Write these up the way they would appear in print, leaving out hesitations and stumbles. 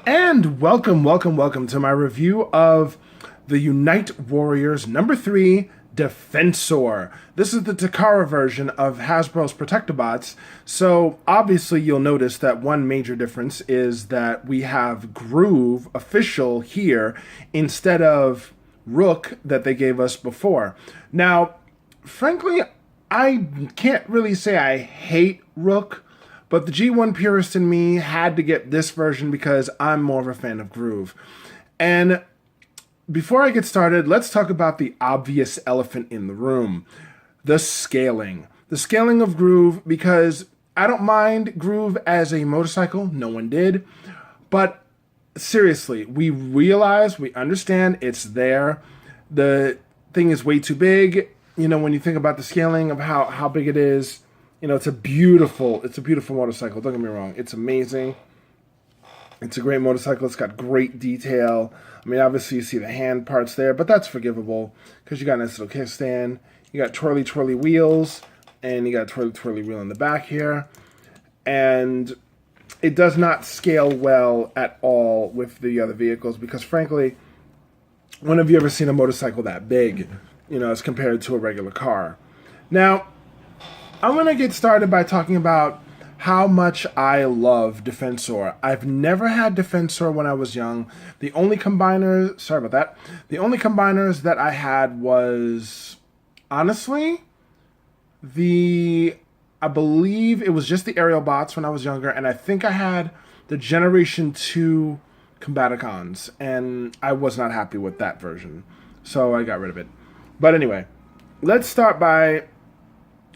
And welcome to my review of the Unite Warriors #3 Defensor. This is the Takara version of Hasbro's Protectobots. So obviously you'll notice that one major difference is that we have Groove official here instead of Rook that they gave us before. Now, frankly, I can't really say I hate Rook, but the G1 purist in me had to get this version because I'm more of a fan of Groove. And before I get started, let's talk about the obvious elephant in the room, the scaling. The scaling of Groove, because I don't mind Groove as a motorcycle, no one did, but seriously, we realize, we understand it's there. The thing is way too big. You know, when you think about the scaling of how big it is, you know, it's a beautiful motorcycle. Don't get me wrong. It's amazing. It's a great motorcycle. It's got great detail. I mean, obviously you see the hand parts there, but that's forgivable because you got a nice little kickstand. You got twirly wheels, and you got a twirly wheel in the back here. And it does not scale well at all with the other vehicles because, frankly, when have you ever seen a motorcycle that big, you know, as compared to a regular car? Now, I'm going to get started by talking about how much I love Defensor. I've never had Defensor when I was young. The only combiners, the only combiners that I had was, honestly, I believe it was just the aerial bots when I was younger, and I think I had the Generation 2 Combaticons, and I was not happy with that version, so I got rid of it. But anyway, let's start by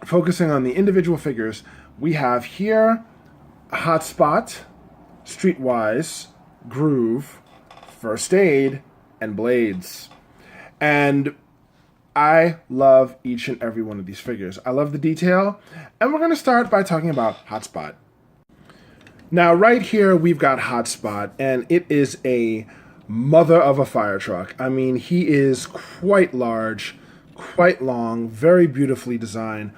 focusing on the individual figures. We have here Hotspot, Streetwise, Groove, First Aid, and Blades. And I love each and every one of these figures. I love the detail, and we're going to start by talking about Hotspot. Now, right here, we've got Hotspot, and it is a mother of a fire truck. I mean, he is quite large, quite long, very beautifully designed.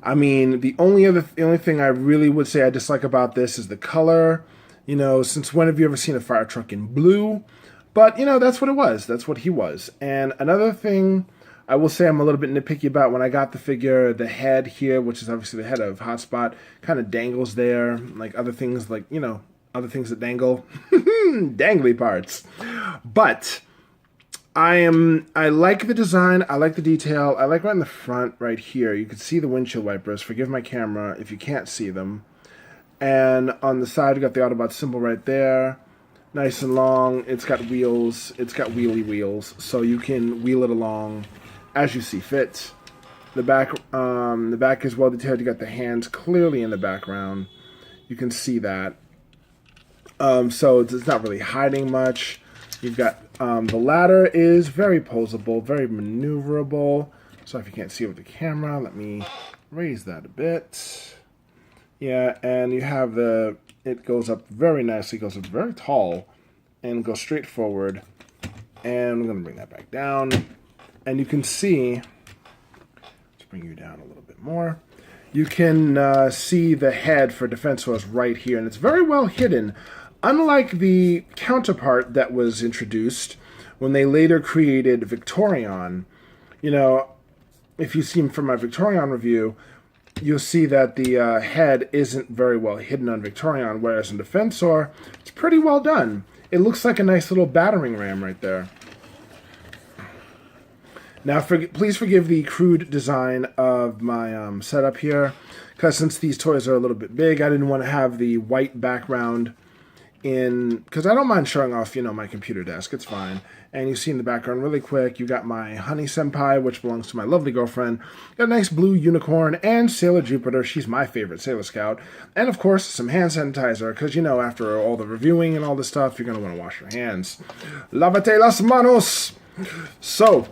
I mean, the only thing I really would say I dislike about this is the color. You know, since when have you ever seen a fire truck in blue? But, you know, that's what it was. That's what he was. And another thing I will say I'm a little bit nitpicky about when I got the figure, the head here, which is obviously the head of Hotspot, kind of dangles there, like other things, like, you know, other things that dangle. Dangly parts. But I like the design, I like the detail, I like right in the front right here. You can see the windshield wipers. Forgive my camera if you can't see them. And on the side, you got the Autobot symbol right there. Nice and long. It's got wheels. It's got wheelie wheels, so you can wheel it along as you see fit. The back is well detailed. You got the hands clearly in the background. You can see that. So it's not really hiding much. You've got the ladder is very posable, very maneuverable. So if you can't see it with the camera, let me raise that a bit. Yeah, and you have it goes up very nicely, goes up very tall, and goes straight forward. And I'm going to bring that back down. And you can see, let's bring you down a little bit more. You can see the head for Defensor is right here, and it's very well hidden. Unlike the counterpart that was introduced when they later created Victorion, you know, if you've seen from my Victorion review, you'll see that the head isn't very well hidden on Victorion, whereas in Defensor, it's pretty well done. It looks like a nice little battering ram right there. Now, please forgive the crude design of my setup here, because since these toys are a little bit big, I didn't want to have the white background because I don't mind showing off, you know, my computer desk. It's fine. And you see in the background really quick, you got my Honey Senpai, which belongs to my lovely girlfriend. Got a nice blue unicorn and Sailor Jupiter. She's my favorite Sailor Scout. And, of course, some hand sanitizer, because, you know, after all the reviewing and all this stuff, you're going to want to wash your hands. Lávate las manos! So,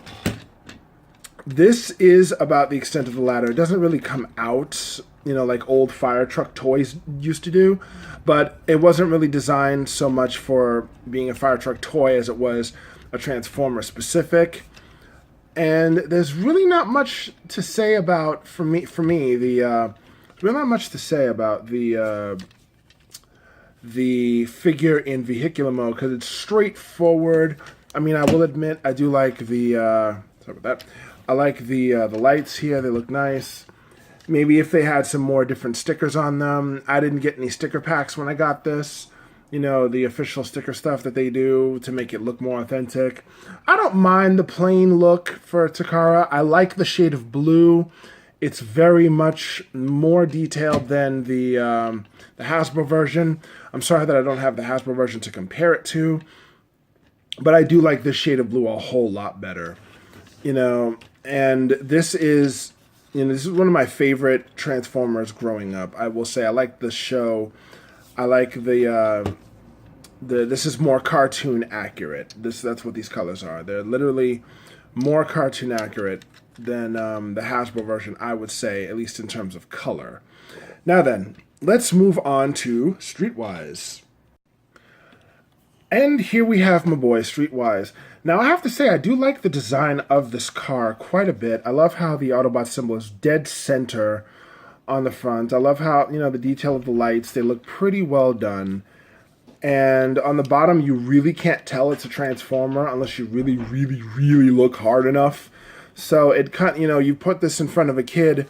this is about the extent of the ladder. It doesn't really come out, you know, like old fire truck toys used to do, but it wasn't really designed so much for being a fire truck toy as it was a Transformer specific. And there's really not much to say about, really not much to say about the the figure in vehicular mode because it's straightforward. I mean, I will admit I do like the sorry about that. I like the lights here. They look nice. Maybe if they had some more different stickers on them. I didn't get any sticker packs when I got this. You know, the official sticker stuff that they do to make it look more authentic. I don't mind the plain look for Takara. I like the shade of blue. It's very much more detailed than the Hasbro version. I'm sorry that I don't have the Hasbro version to compare it to. But I do like this shade of blue a whole lot better. You know, and this is one of my favorite Transformers growing up. I will say I like the show. I like the this is more cartoon accurate. That's what these colors are. They're literally more cartoon accurate than the Hasbro version, I would say, at least in terms of color. Now then, let's move on to Streetwise. And here we have my boy, Streetwise. Now, I have to say, I do like the design of this car quite a bit. I love how the Autobot symbol is dead center on the front. I love how, you know, the detail of the lights, they look pretty well done. And on the bottom, you really can't tell it's a Transformer unless you really, really, really look hard enough. So it kind, you know, you put this in front of a kid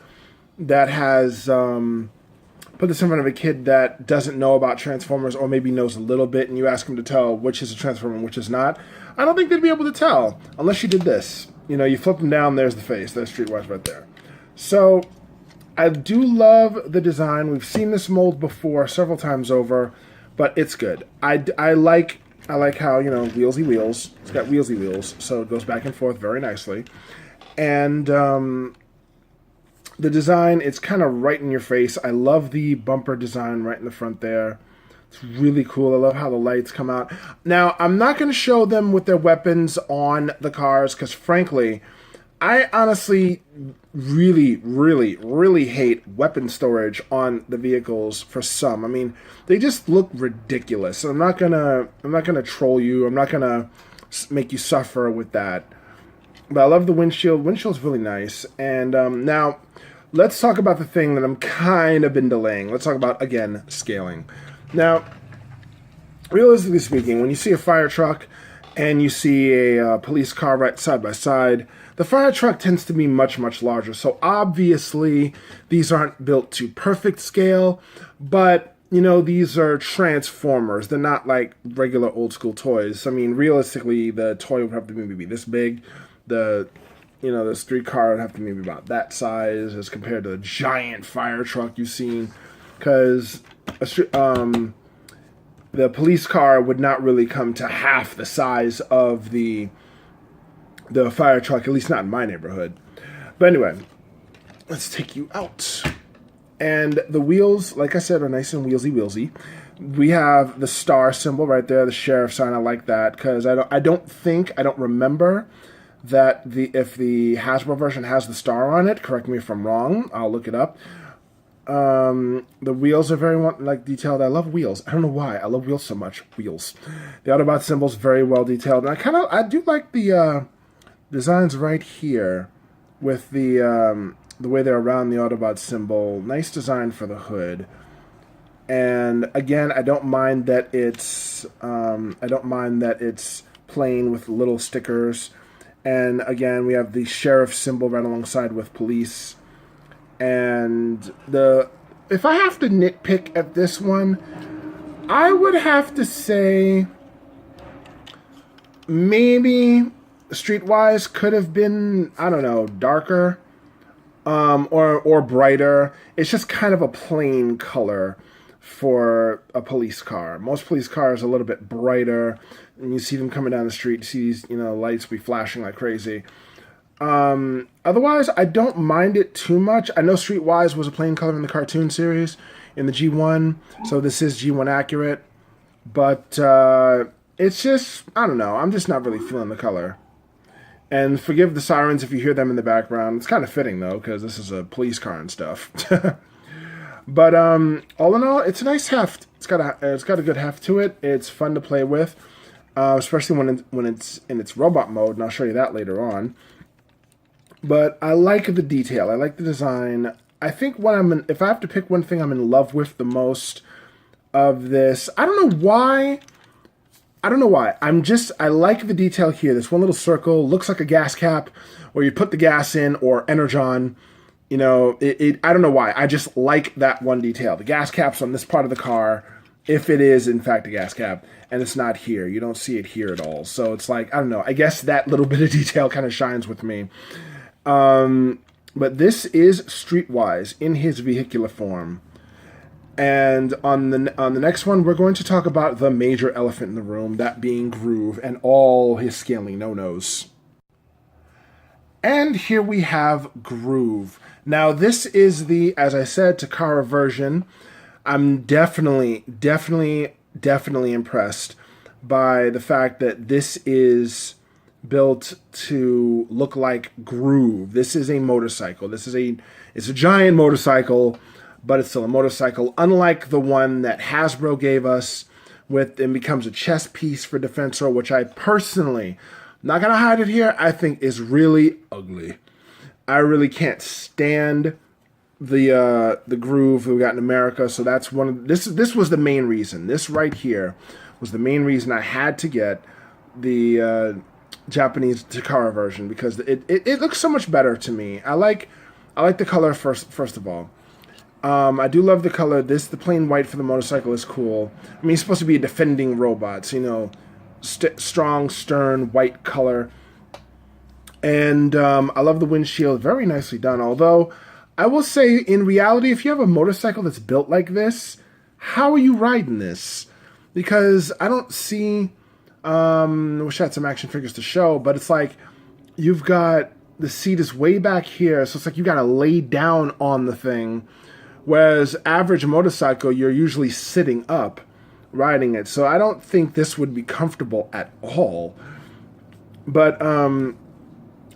that has put this in front of a kid that doesn't know about Transformers or maybe knows a little bit, and you ask him to tell which is a Transformer and which is not. I don't think they'd be able to tell unless you did this. You know, you flip them down, there's the face. There's Streetwise right there. So I do love the design. We've seen this mold before several times over, but it's good. I like how, you know, wheelsy wheels. It's got wheelsy wheels, so it goes back and forth very nicely. And the design, it's kind of right in your face. I love the bumper design right in the front there. It's really cool. I love how the lights come out. Now, I'm not going to show them with their weapons on the cars because, frankly, I honestly really, really, really hate weapon storage on the vehicles for some. I mean, they just look ridiculous. I'm not gonna troll you. I'm not gonna make you suffer with that. But I love the windshield. Windshield's really nice. And now, let's talk about the thing that I'm kind of been delaying. Let's talk about, again, scaling. Now, realistically speaking, when you see a fire truck and you see a police car right side by side, the fire truck tends to be much, much larger. So obviously, these aren't built to perfect scale, but, you know, these are Transformers. They're not like regular old school toys. I mean, realistically, the toy would have to maybe be this big. The street car would have to maybe about that size as compared to the giant fire truck you've seen. Because the police car would not really come to half the size of the fire truck, at least not in my neighborhood. But anyway, let's take you out. And the wheels, like I said, are nice and wheelsy. We have the star symbol right there, the sheriff sign. I like that because I don't remember that if the Hasbro version has the star on it. Correct me if I'm wrong. I'll look it up. The wheels are very detailed. I love wheels. I don't know why. I love wheels so much. Wheels. The Autobot symbol's very well detailed. And I do like the designs right here with the way they're around the Autobot symbol. Nice design for the hood. And again, I don't mind that it's plain with little stickers. And again, we have the sheriff symbol right alongside with police. And if I have to nitpick at this one, I would have to say maybe Streetwise could have been, I don't know, darker or brighter. It's just kind of a plain color for a police car. Most police cars are a little bit brighter, and you see them coming down the street, you see these, lights be flashing like crazy. Otherwise, I don't mind it too much. I know Streetwise was a plain color in the cartoon series, in the G1, so this is G1 accurate, but it's just, I don't know, I'm just not really feeling the color. And forgive the sirens if you hear them in the background. It's kind of fitting, though, because this is a police car and stuff. But all in all, it's a nice heft. It's got a good heft to it. It's fun to play with, especially when it's in its robot mode, and I'll show you that later on. But I like the detail. I like the design. I think if I have to pick one thing I'm in love with the most of this. I don't know why. I don't know why. I like the detail here. This one little circle looks like a gas cap where you put the gas in, or energon. You know, I don't know why. I just like that one detail. The gas cap's on this part of the car, if it is in fact a gas cap, and it's not here. You don't see it here at all. So it's like, I don't know. I guess that little bit of detail kind of shines with me. But this is Streetwise in his vehicular form. And on the next one, we're going to talk about the major elephant in the room, that being Groove and all his scaling no-nos. And here we have Groove. Now, this is the, as I said, Takara version. I'm definitely impressed by the fact that this is built to look like Groove. This is a motorcycle. It's a giant motorcycle, but it's still a motorcycle, unlike the one that Hasbro gave us and becomes a chess piece for Defensor, which I personally, not going to hide it here, I think is really ugly. I really can't stand the Groove we got in America, so that's one of this was the main reason. This right here was the main reason I had to get the Japanese Takara version, because it looks so much better to me. I like the color first of all. I do love the color. The plain white for the motorcycle is cool. I mean, he's supposed to be a defending robot, so, you know, strong, stern, white color. And I love the windshield. Very nicely done. Although, I will say, in reality, if you have a motorcycle that's built like this, how are you riding this? Because I don't see... I wish I had some action figures to show, but it's like you've got... The seat is way back here, so it's like you got to lay down on the thing. Whereas average motorcycle, you're usually sitting up riding it. So I don't think this would be comfortable at all. But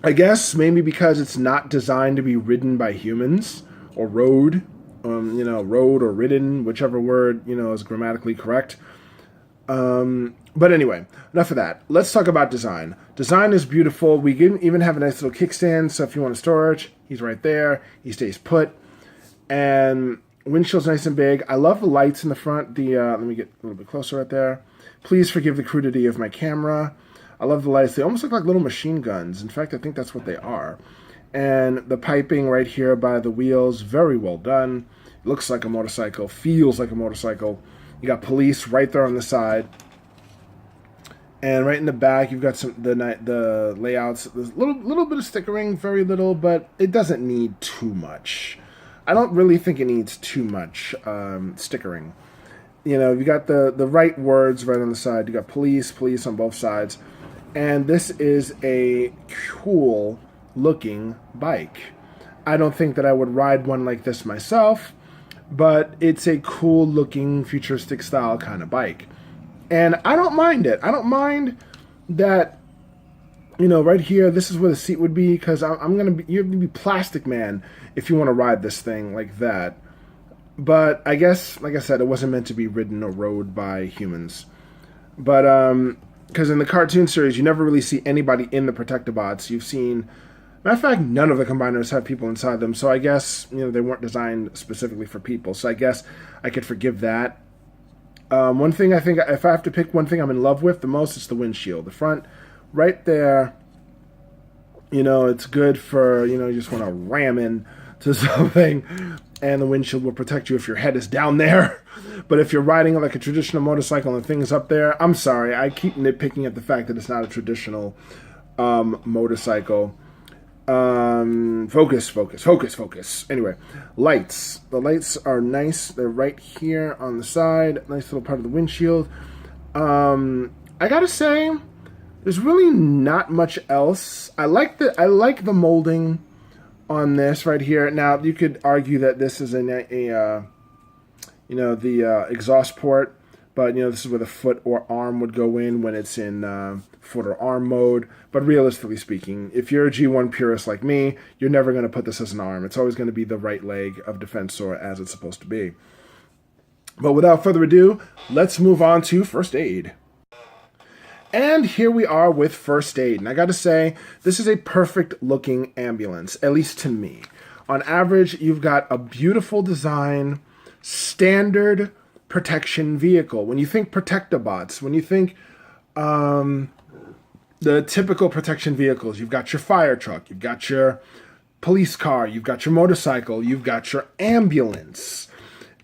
I guess maybe because it's not designed to be ridden by humans or rode, rode or ridden, whichever word, is grammatically correct. But anyway, enough of that. Let's talk about design. Design is beautiful. We even have a nice little kickstand, so if you want storage, he's right there. He stays put. And windshield's nice and big. I love the lights in the front. Let me get a little bit closer right there. Please forgive the crudity of my camera. I love the lights. They almost look like little machine guns. In fact, I think that's what they are. And the piping right here by the wheels, very well done. Looks like a motorcycle, feels like a motorcycle. You got police right there on the side. And right in the back, you've got the layouts. There's a little bit of stickering, very little, but it doesn't need too much. I don't really think it needs too much stickering. You got the right words right on the side. You got police on both sides. And this is a cool looking bike. I don't think that I would ride one like this myself, but it's a cool looking futuristic style kind of bike. And I don't mind it. I don't mind that, right here, this is where the seat would be, because you have to be Plastic Man if you want to ride this thing like that. But I guess, like I said, it wasn't meant to be ridden or rode by humans. But, because in the cartoon series, you never really see anybody in the Protectobots. You've seen, matter of fact, none of the combiners have people inside them. So I guess, they weren't designed specifically for people. So I guess I could forgive that. One thing I think, if I have to pick one thing I'm in love with the most, it's the windshield. The front, right there, it's good for, you just want to ram into something, and the windshield will protect you if your head is down there. But if you're riding like a traditional motorcycle and the thing is up there, I'm sorry, I keep nitpicking at the fact that it's not a traditional motorcycle. Focus. Anyway, lights. The lights are nice. They're right here on the side. Nice little part of the windshield. I gotta say, there's really not much else. I like the molding on this right here. Now, you could argue that this is the exhaust port, but this is where the foot or arm would go in when it's in foot or arm mode. But realistically speaking, if you're a G1 purist like me, you're never going to put this as an arm. It's always going to be the right leg of Defensor as it's supposed to be. But without further ado, let's move on to First Aid. And here we are with First Aid. And I got to say, this is a perfect looking ambulance, at least to me. On average, you've got a beautiful design, standard protection vehicle. When you think Protectobots, when you think the typical protection vehicles, you've got your fire truck, you've got your police car, you've got your motorcycle, you've got your ambulance.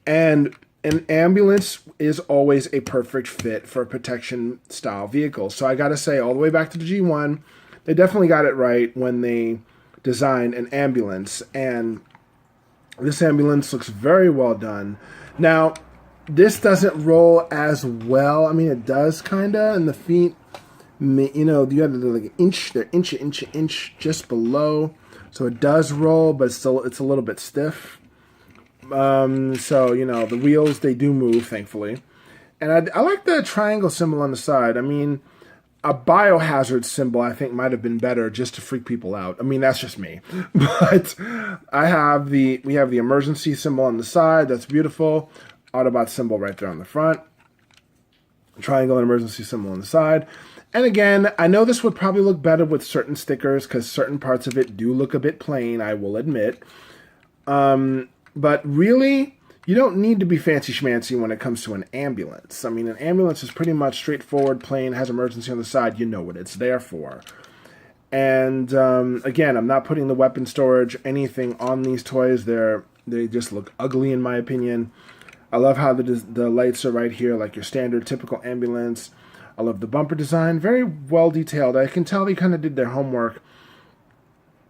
And an ambulance is always a perfect fit for a protection style vehicle. So I gotta say, all the way back to the G1, they definitely got it right when they designed an ambulance. And this ambulance looks very well done. Now, this doesn't roll as well. I mean, it does kinda, and the feet, you know, you got to do like an inch, they're inch just below. So it does roll, but still it's a little bit stiff. So, you know, the wheels, they do move, thankfully. And I like the triangle symbol on the side. I mean, a biohazard symbol, I think, might have been better just to freak people out. I mean, that's just me. But we have the emergency symbol on the side. That's beautiful. Autobot symbol right there on the front. Triangle and emergency symbol on the side. And again, I know this would probably look better with certain stickers because certain parts of it do look a bit plain, I will admit. But really, you don't need to be fancy schmancy when it comes to an ambulance. I mean, an ambulance is pretty much straightforward, plain, has emergency on the side. You know what it's there for. And again, I'm not putting the weapon storage, anything on these toys. They just look ugly in my opinion. I love how the lights are right here, like your standard typical ambulance. I love the bumper design, very well detailed. I can tell they kind of did their homework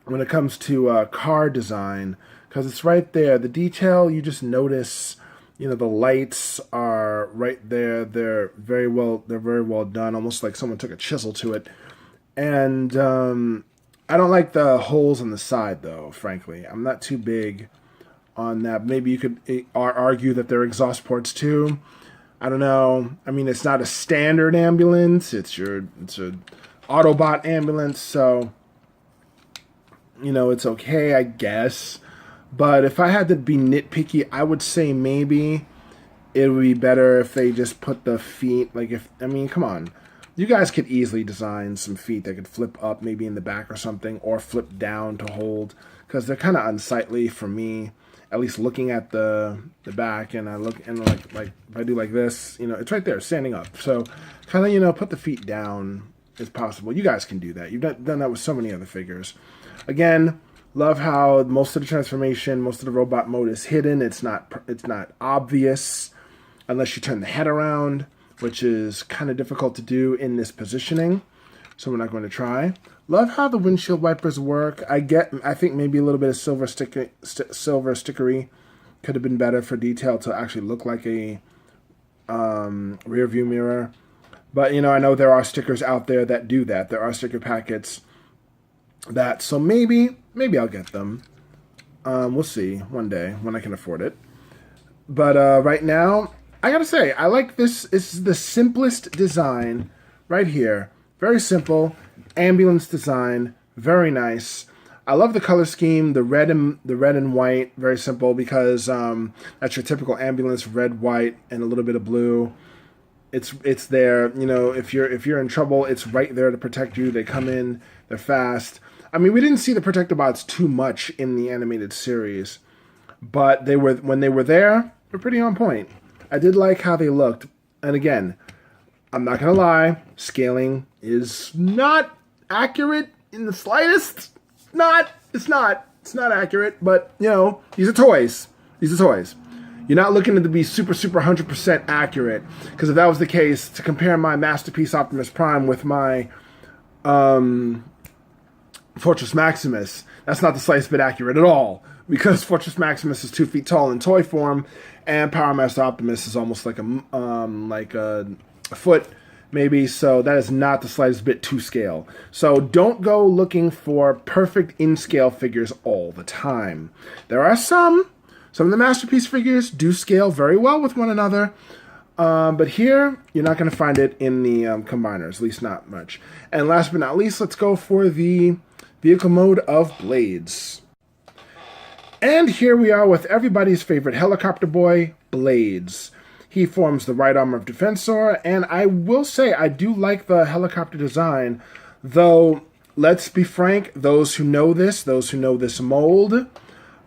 when it comes to car design, because it's right there. The detail, you just notice, you know, the lights are right there. They're very well done, almost like someone took a chisel to it. And I don't like the holes on the side, though, frankly. I'm not too big on that. Maybe you could argue that they're exhaust ports, too. I don't know. I mean, it's not a standard ambulance. It's a Autobot ambulance, so, you know, it's okay, I guess. But if I had to be nitpicky, I would say maybe it would be better if they just put the feet, I mean, come on. You guys could easily design some feet that could flip up maybe in the back or something, or flip down to hold, because they're kind of unsightly for me. At least looking at the back, and I look and like if I do like this, you know, it's right there, standing up. So kind of, you know, put the feet down as possible. You guys can do that. You've done that with so many other figures. Again, love how most of the transformation, most of the robot mode is hidden. It's not obvious unless you turn the head around, which is kind of difficult to do in this positioning. So we're not going to try. Love how the windshield wipers work. I think maybe a little bit of silver stickery could have been better for detail to actually look like a rear view mirror. But, you know, I know there are stickers out there that do that. There are sticker packets that, so maybe I'll get them. We'll see one day when I can afford it. But right now, I gotta say, I like this. This is the simplest design right here. Very simple. Ambulance design, very nice. I love the color scheme, the red and white, very simple, because that's your typical ambulance, red, white, and a little bit of blue. It's there, you know, if you're in trouble, it's right there to protect you. They come in, they're fast. I mean, we didn't see the Protectobots too much in the animated series, but when they were there, they're pretty on point. I did like how they looked, and again, I'm not gonna lie, scaling is not accurate in the slightest. It's not accurate, but, you know, these are toys. You're not looking to be super 100% accurate, because if that was the case, to compare my Masterpiece Optimus Prime with my Fortress Maximus, that's not the slightest bit accurate at all, because Fortress Maximus is 2 feet tall in toy form, and Power Master Optimus is almost like a foot, maybe, so that is not the slightest bit to scale. So don't go looking for perfect in-scale figures all the time. There are some of the Masterpiece figures do scale very well with one another, but here, you're not going to find it in the combiners, at least not much. And last but not least, let's go for the vehicle mode of Blades. And here we are with everybody's favorite helicopter boy, Blades. He forms the right arm of Defensor, and I will say I do like the helicopter design, though, let's be frank, those who know this mold,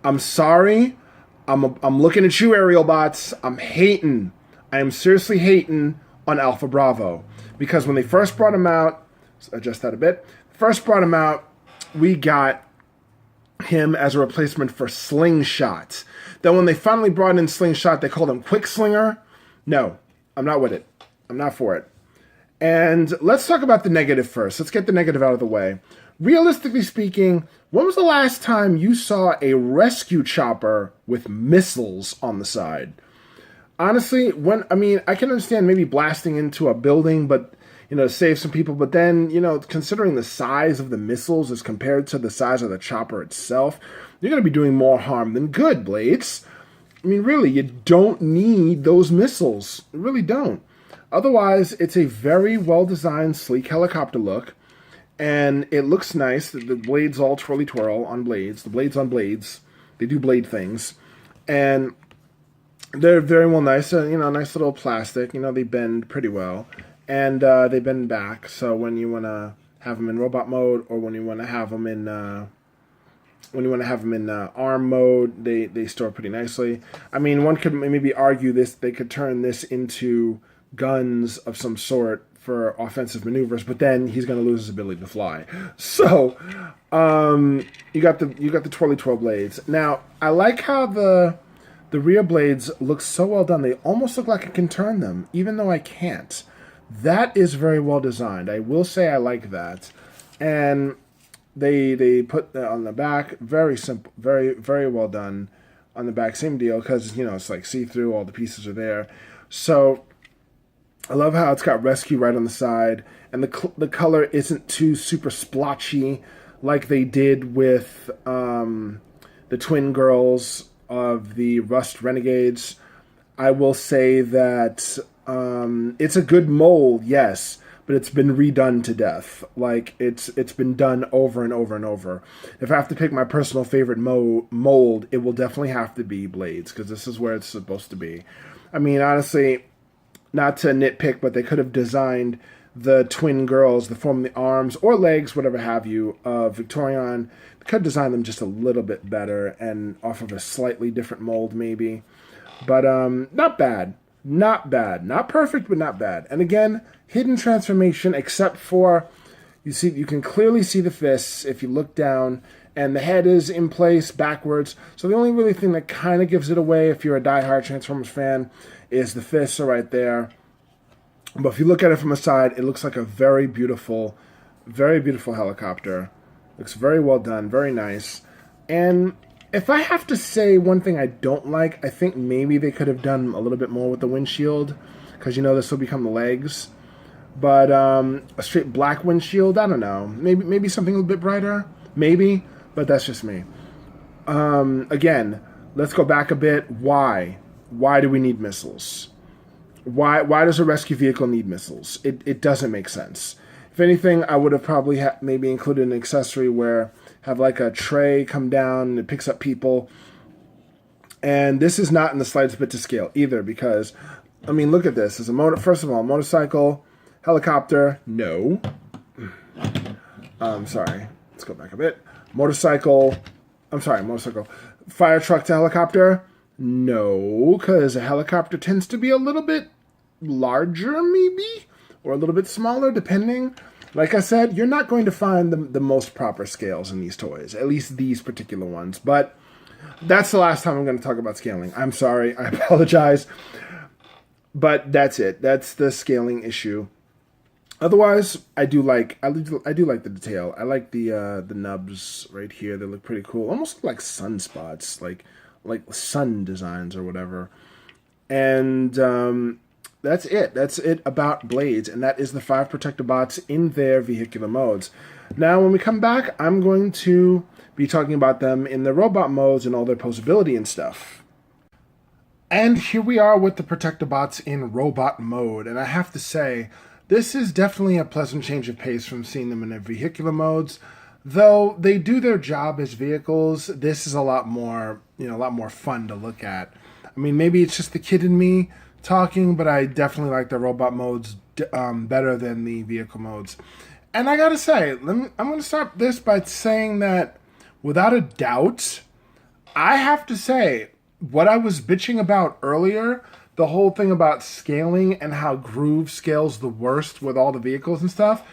I'm sorry, I'm looking at you, aerial bots, I'm hating I am seriously hating on Alpha Bravo because when they first brought him out, let's adjust that a bit. First brought him out, we got him as a replacement for Slingshot. Then when they finally brought in Slingshot, they called him Quick Slinger. No, I'm not with it. I'm not for it. And let's talk about the negative first. Let's get the negative out of the way. Realistically speaking, when was the last time you saw a rescue chopper with missiles on the side? Honestly, I can understand maybe blasting into a building, but to save some people. But then, considering the size of the missiles as compared to the size of the chopper itself, you're going to be doing more harm than good, Blades. Really, you don't need those missiles. You really don't. Otherwise, it's a very well-designed, sleek helicopter look. And it looks nice. The blades all twirly-twirl on blades. The blades on blades. They do blade things. And they're very well nice. Nice little plastic. They bend pretty well. And they bend back. So when you want to have them in robot mode or when you want to have them in... arm mode, they store pretty nicely. One could maybe argue they could turn this into guns of some sort for offensive maneuvers, but then he's going to lose his ability to fly. So, you got the twirly twirl blades. Now, I like how the rear blades look so well done. They almost look like I can turn them, even though I can't. That is very well designed. I will say I like that. And they put that on the back, very simple, very, very well done on the back. Same deal, because, it's like see-through, all the pieces are there. So, I love how it's got rescue right on the side, and the color isn't too super splotchy like they did with the twin girls of the Rust Renegades. I will say that it's a good mold, yes, but it's been redone to death. Like, it's been done over and over and over. If I have to pick my personal favorite mold, it will definitely have to be Blades, because this is where it's supposed to be. Honestly, not to nitpick, but they could have designed the twin girls, the form of the arms or legs, whatever have you, of Victorion. They could design them just a little bit better and off of a slightly different mold, maybe. But not bad. Not bad. Not perfect, but not bad. And again, hidden transformation, except for you can clearly see the fists if you look down, and the head is in place backwards. So the only really thing that kind of gives it away, if you're a diehard Transformers fan, is the fists are right there. But if you look at it from the side, it looks like a very beautiful helicopter. Looks very well done, very nice. And if I have to say one thing I don't like, I think maybe they could have done a little bit more with the windshield, because this will become the legs. But a straight black windshield, I don't know. Maybe something a little bit brighter, maybe. But that's just me. Again, let's go back a bit. Why? Why do we need missiles? Why does a rescue vehicle need missiles? It doesn't make sense. If anything, I would have probably maybe included an accessory where have like a tray come down and it picks up people. And this is not in the slightest bit to scale either, because, look at this. It's a first of all, motorcycle, helicopter, no. Sorry. Let's go back a bit. Motorcycle. Fire truck to helicopter. No, because a helicopter tends to be a little bit larger, maybe, or a little bit smaller, depending. Like I said, you're not going to find the most proper scales in these toys, at least these particular ones. But that's the last time I'm going to talk about scaling. I'm sorry, I apologize. But that's it. That's the scaling issue. Otherwise, I do like the detail. I like the nubs right here. They look pretty cool. Almost look like sunspots, like sun designs or whatever. And that's it. That's it about Blades, and that is the 5 protector bots in their vehicular modes. Now, when we come back, I'm going to be talking about them in the robot modes and all their posability and stuff. And here we are with the protector bots in robot mode, and I have to say, this is definitely a pleasant change of pace from seeing them in their vehicular modes. Though they do their job as vehicles, this is a lot more fun to look at. Maybe it's just the kid in me talking, but I definitely like the robot modes better than the vehicle modes. And I gotta say, I'm gonna start this by saying that, without a doubt, I have to say, what I was bitching about earlier, the whole thing about scaling and how Groove scales the worst with all the vehicles and stuff.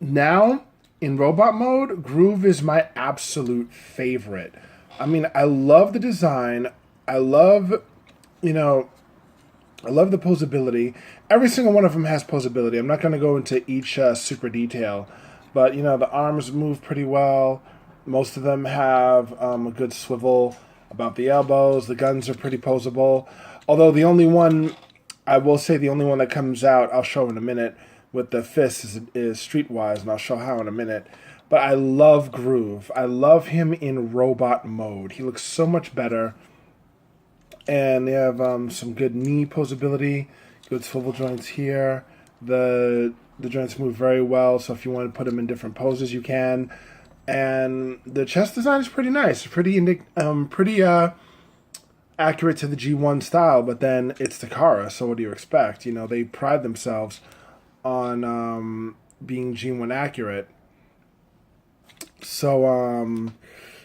Now, in robot mode, Groove is my absolute favorite. I mean, I love the design. I love, you know, I love the posability. Every single one of them has posability. I'm not going to go into each super detail, but, you know, the arms move pretty well. Most of them have a good swivel about the elbows. The guns are pretty posable. Although the only one, I will say the only one that comes out, I'll show in a minute, with the fist is Streetwise, and I'll show how in a minute. But I love Groove. I love him in robot mode. He looks so much better. And they have some good knee posability, good swivel joints here. The joints move very well, so if you want to put them in different poses, you can. And the chest design is pretty nice, pretty accurate to the G1 style. But then it's Takara, so what do you expect? You know, they pride themselves on being G1 accurate. So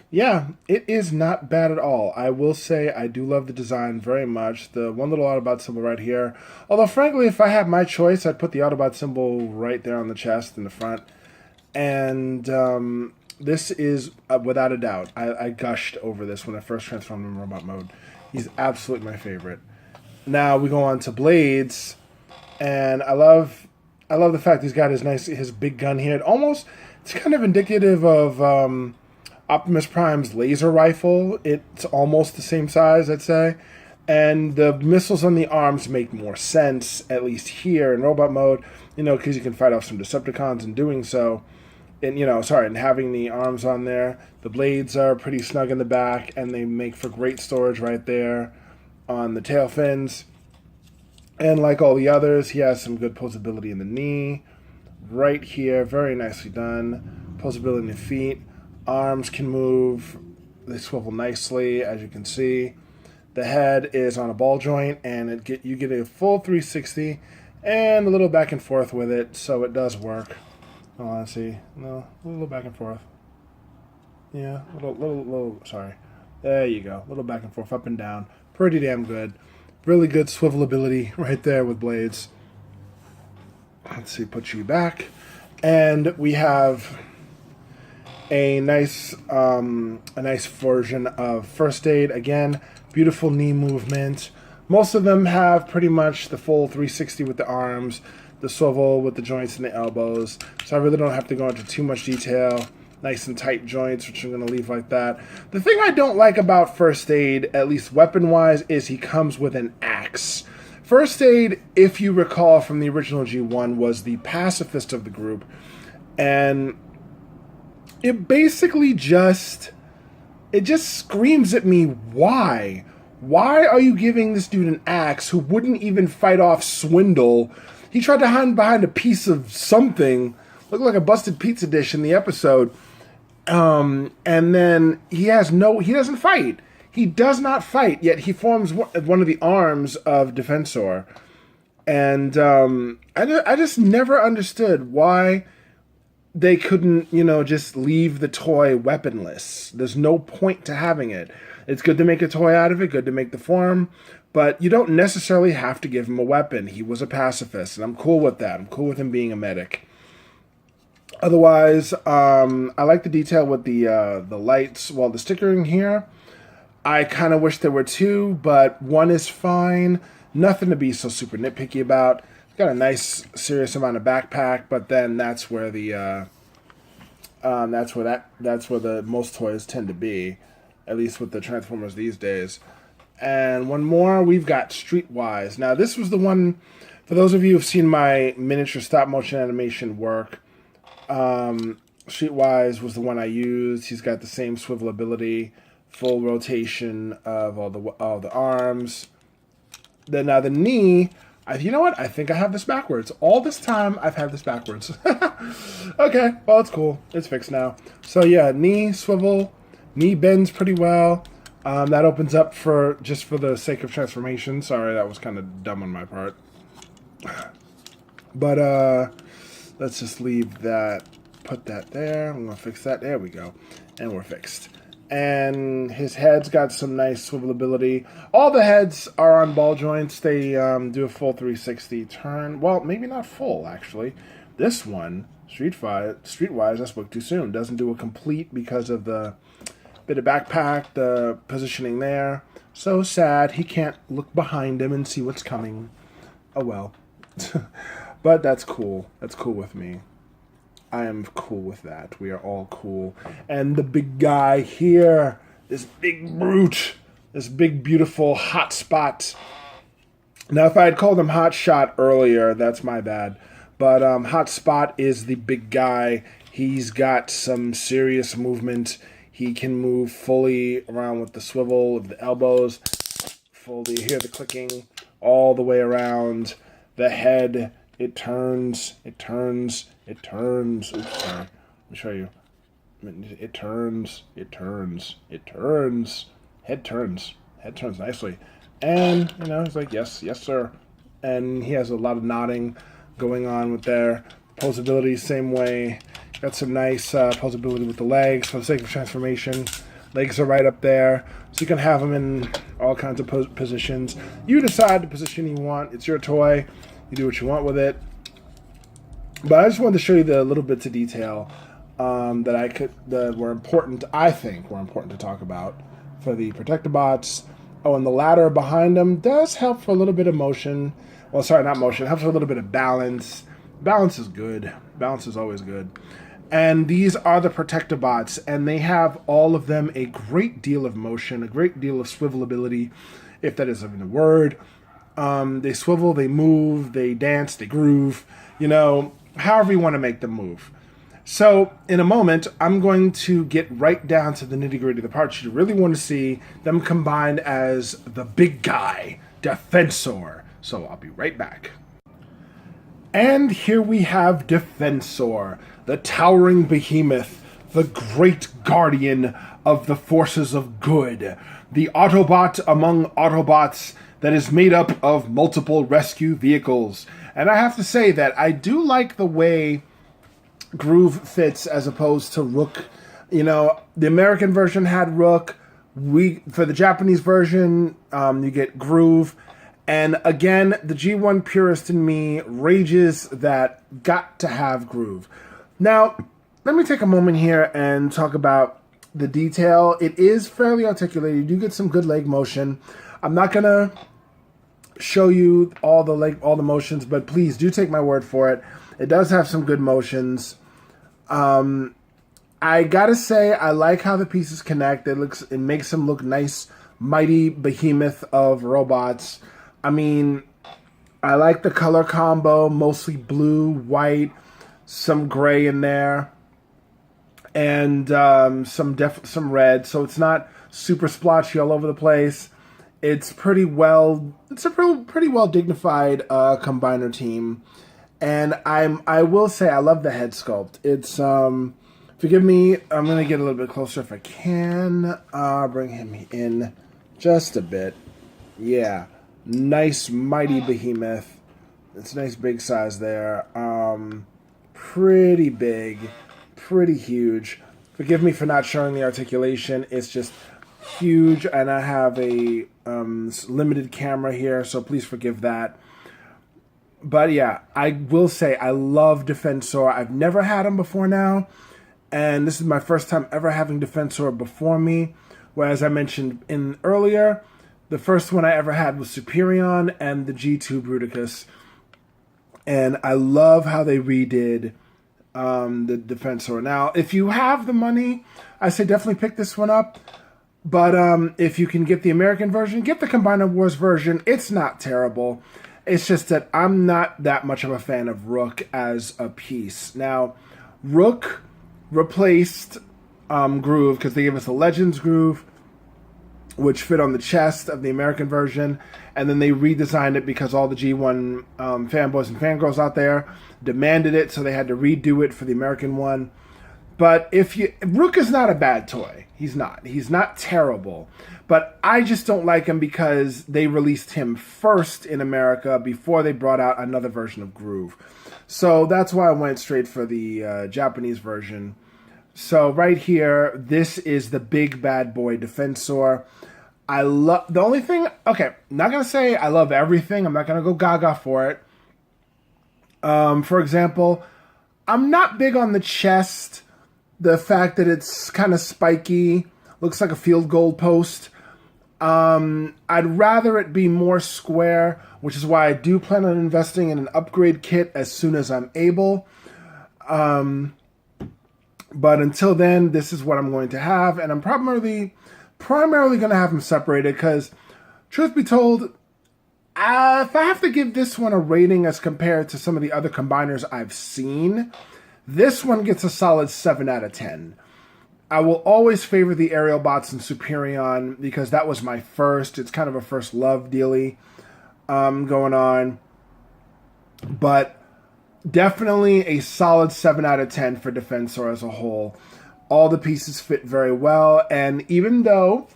yeah, it is not bad at all. I will say I do love the design very much. The one little Autobot symbol right here. Although, frankly, if I had my choice, I'd put the Autobot symbol right there on the chest in the front. And this is, without a doubt, I gushed over this when I first transformed him in robot mode. He's absolutely my favorite. Now we go on to Blades. And I love the fact he's got his big gun here. It's kind of indicative of Optimus Prime's laser rifle. It's almost the same size, I'd say. And the missiles on the arms make more sense, at least here in robot mode, you know, because you can fight off some Decepticons in doing so. And, and having the arms on there. The blades are pretty snug in the back, and they make for great storage right there on the tail fins. And like all the others, he has some good posability in the knee. Right here, very nicely done. Posability in the feet. Arms can move. They swivel nicely, as you can see. The head is on a ball joint, and you get a full 360 and a little back and forth with it, so it does work. Oh, let's see. No, a little back and forth. Yeah, little, sorry. There you go. A little back and forth, up and down. Pretty damn good. Really good swivelability right there with Blades. Let's see, put you back. And we have a nice version of First Aid. Again, beautiful knee movement. Most of them have pretty much the full 360 with the arms, the swivel with the joints and the elbows. So I really don't have to go into too much detail. Nice and tight joints, which I'm going to leave like that. The thing I don't like about First Aid, at least weapon-wise, is he comes with an axe. First Aid, if you recall from the original G1, was the pacifist of the group. And it basically just screams at me, why? Why are you giving this dude an axe who wouldn't even fight off Swindle? He tried to hide behind a piece of something, looked like a busted pizza dish in the episode. And then he doesn't fight. He does not fight, yet he forms one of the arms of Defensor. And I just never understood why they couldn't, just leave the toy weaponless. There's no point to having it. It's good to make a toy out of it, good to make the form, but you don't necessarily have to give him a weapon. He was a pacifist, and I'm cool with that. I'm cool with him being a medic. Otherwise, I like the detail with the lights. Well, the stickering here, I kind of wish there were two, but one is fine. Nothing to be so super nitpicky about. It's got a nice, serious amount of backpack, but then that's where the most toys tend to be, at least with the Transformers these days. And one more, we've got Streetwise. Now, this was the one, for those of you who've seen my miniature stop-motion animation work, Streetwise was the one I used. He's got the same swivel ability, full rotation of all the arms. Then now the knee, you know what? I think I have this backwards. All this time, I've had this backwards. Okay, well, it's cool. It's fixed now. So yeah, knee swivel, knee bends pretty well. That opens up just for the sake of transformation. Sorry, that was kind of dumb on my part. But let's just leave that, put that there. I'm going to fix that. There we go. And we're fixed. and his head's got some nice swivelability. All the heads are on ball joints. They do a full 360 turn. Well, maybe not full, actually. This one, Streetwise, I spoke too soon, doesn't do a complete because of the bit of backpack, the positioning there. So sad, he can't look behind him and see what's coming. Oh well. But that's cool. That's cool with me. I am cool with that. We are all cool. And the big guy here, this big brute, this big, beautiful hot spot. Now, if I had called him Hot Shot earlier, that's my bad. But Hot Spot is the big guy. He's got some serious movement. He can move fully around with the swivel of the elbows. Fully, you hear the clicking all the way around. The head, it turns. Oops, sorry. Let me show you. It turns. Head turns nicely. And, he's like, yes, sir. And he has a lot of nodding going on with their posability, same way. Got some nice posability with the legs for the sake of transformation. Legs are right up there, so you can have them in all kinds of positions. You decide the position you want. It's your toy. You do what you want with it. But I just wanted to show you the little bits of detail that were important. I think were important to talk about for the Protectobots. Oh, and the ladder behind them does help for a little bit of motion. Well, sorry, not motion. It helps for a little bit of balance. Balance is good. Balance is always good. And these are the Protectobots, and they have all of them a great deal of motion, a great deal of swivelability, if that is even a word. They swivel, they move, they dance, they groove, however you want to make them move. So, in a moment, I'm going to get right down to the nitty-gritty of the parts. You really want to see them combined as the big guy, Defensor. So, I'll be right back. And here we have Defensor, the towering behemoth, the great guardian of the forces of good, the Autobot among Autobots that is made up of multiple rescue vehicles. And I have to say that I do like the way Groove fits as opposed to Rook. The American version had Rook. For the Japanese version, you get Groove. And again, the G1 purist in me rages that got to have Groove. Now, let me take a moment here and talk about the detail. It is fairly articulated. You do get some good leg motion. I'm not going to show you all the motions, but please do take my word for it. It does have some good motions. I gotta say, I like how the pieces connect. It makes them look nice, mighty behemoth of robots. I mean, I like the color combo, mostly blue, white, some gray in there, and some red. So it's not super splotchy all over the place. It's a pretty well dignified combiner team. And I will say I love the head sculpt. It's forgive me, I'm gonna get a little bit closer if I can. Bring him in just a bit. Yeah. Nice mighty behemoth. It's a nice big size there. Pretty big, pretty huge. Forgive me for not showing the articulation. It's just huge, and I have a limited camera here, so please forgive that. But yeah, I will say I love Defensor. I've never had him before now, and this is my first time ever having Defensor before me. Whereas I mentioned earlier, the first one I ever had was Superion and the G2 Bruticus. And I love how they redid the Defensor. Now, if you have the money, I say definitely pick this one up. But if you can get the American version, get the Combiner Wars version. It's not terrible. It's just that I'm not that much of a fan of Rook as a piece. Now, Rook replaced Groove because they gave us a Legends Groove, which fit on the chest of the American version, and then they redesigned it because all the G1 fanboys and fangirls out there demanded it, so they had to redo it for the American one. But Rook is not a bad toy. He's not terrible. But I just don't like him because they released him first in America before they brought out another version of Groove. So that's why I went straight for the Japanese version. So right here, this is the big bad boy Defensor. I love the only thing. Okay, not gonna say I love everything. I'm not gonna go gaga for it. For example, I'm not big on the chest. The fact that it's kind of spiky, looks like a field goal post. I'd rather it be more square, which is why I do plan on investing in an upgrade kit as soon as I'm able. But until then, this is what I'm going to have, and I'm primarily going to have them separated because, truth be told, if I have to give this one a rating as compared to some of the other combiners I've seen, this one gets a solid 7 out of 10. I will always favor the aerial bots in Superion because that was my first. It's kind of a first love dealy going on. But definitely a solid 7 out of 10 for Defensor as a whole. All the pieces fit very well. And even though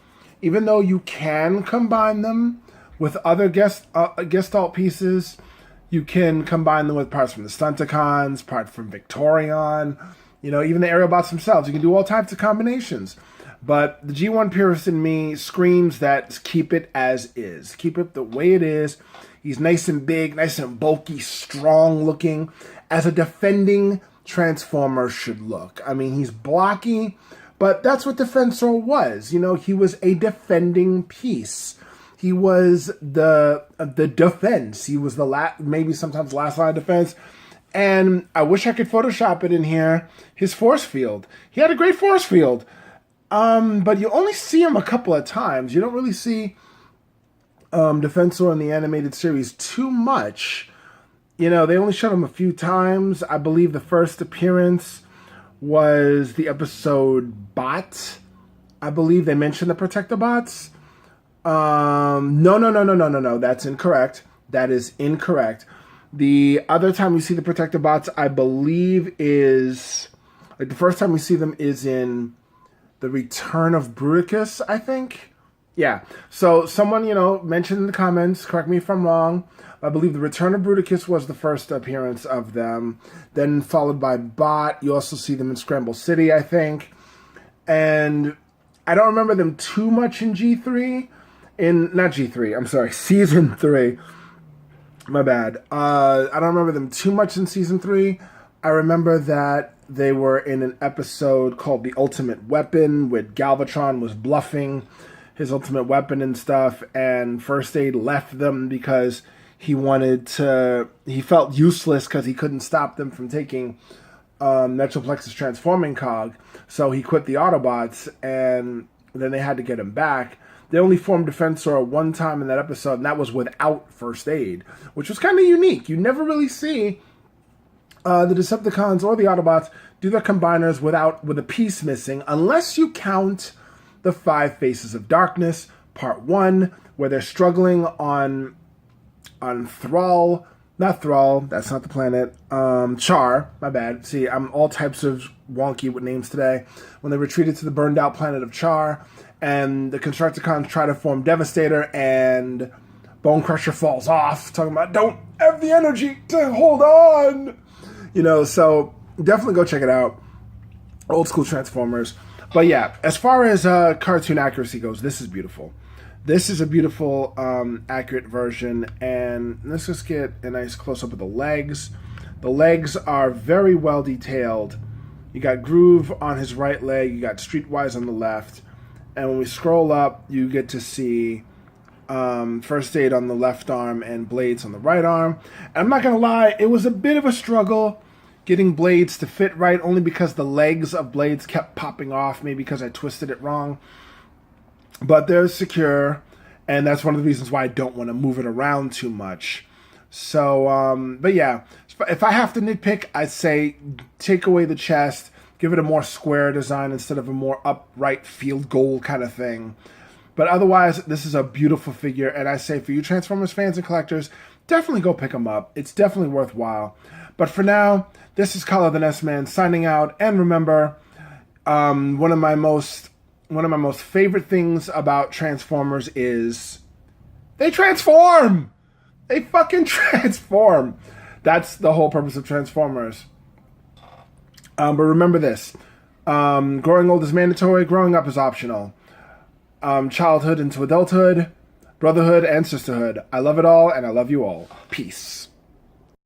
you can combine them with other Gestalt pieces, you can combine them with parts from the Stunticons, parts from Victorion, even the aerial bots themselves. You can do all types of combinations. But the G1 purist in me screams that keep it as is. Keep it the way it is. He's nice and big, nice and bulky, strong looking, as a defending Transformer should look. I mean, he's blocky, but that's what Defensor was. He was a defending piece. He was the defense. He was maybe sometimes last line of defense. And I wish I could Photoshop it in here. His force field. He had a great force field. But you only see him a couple of times. You don't really see Defensor in the animated series too much. They only showed him a few times. I believe the first appearance was the episode Bot. I believe they mentioned the Protector Bots. No. That's incorrect. That is incorrect. The other time we see the Protector Bots, I believe, is the first time we see them is in The Return of Bruticus, I think. Yeah. So someone, mentioned in the comments, correct me if I'm wrong. I believe The Return of Bruticus was the first appearance of them. Then followed by Bot. You also see them in Scramble City, I think. And I don't remember them too much in G3. Not G3, I'm sorry, Season 3. My bad. I don't remember them too much in Season 3. I remember that they were in an episode called The Ultimate Weapon, where Galvatron was bluffing his ultimate weapon and stuff, and First Aid left them because he felt useless because he couldn't stop them from taking Metroplex's transforming cog, so he quit the Autobots, and then they had to get him back. They only formed Defensor one time in that episode, and that was without First Aid, which was kind of unique. You never really see the Decepticons or the Autobots do their combiners with a piece missing, unless you count the 5 Faces of Darkness, Part 1, where they're struggling on Thrall. Not Thrall, that's not the planet. Char, my bad. See, I'm all types of wonky with names today. When they retreated to the burned out planet of Char, and the Constructicons try to form Devastator, and Bone Crusher falls off, talking about, don't have the energy to hold on! So definitely go check it out. Old school Transformers. But yeah, as far as cartoon accuracy goes, this is beautiful. This is a beautiful, accurate version, and let's just get a nice close-up of the legs. The legs are very well detailed. You got Groove on his right leg, you got Streetwise on the left, and when we scroll up, you get to see First Aid on the left arm and Blades on the right arm. And I'm not going to lie, it was a bit of a struggle getting Blades to fit right, only because the legs of Blades kept popping off, maybe because I twisted it wrong. But they're secure, and that's one of the reasons why I don't want to move it around too much. So, but yeah, if I have to nitpick, I'd say take away the chest, give it a more square design instead of a more upright field goal kind of thing. But otherwise, this is a beautiful figure, and I say for you Transformers fans and collectors, definitely go pick them up. It's definitely worthwhile. But for now, this is Kala the NESMAN signing out, and remember, one of my most favorite things about Transformers is they transform! They fucking transform! That's the whole purpose of Transformers. But remember this. Growing old is mandatory. Growing up is optional. Childhood into adulthood, brotherhood and sisterhood. I love it all, and I love you all. Peace.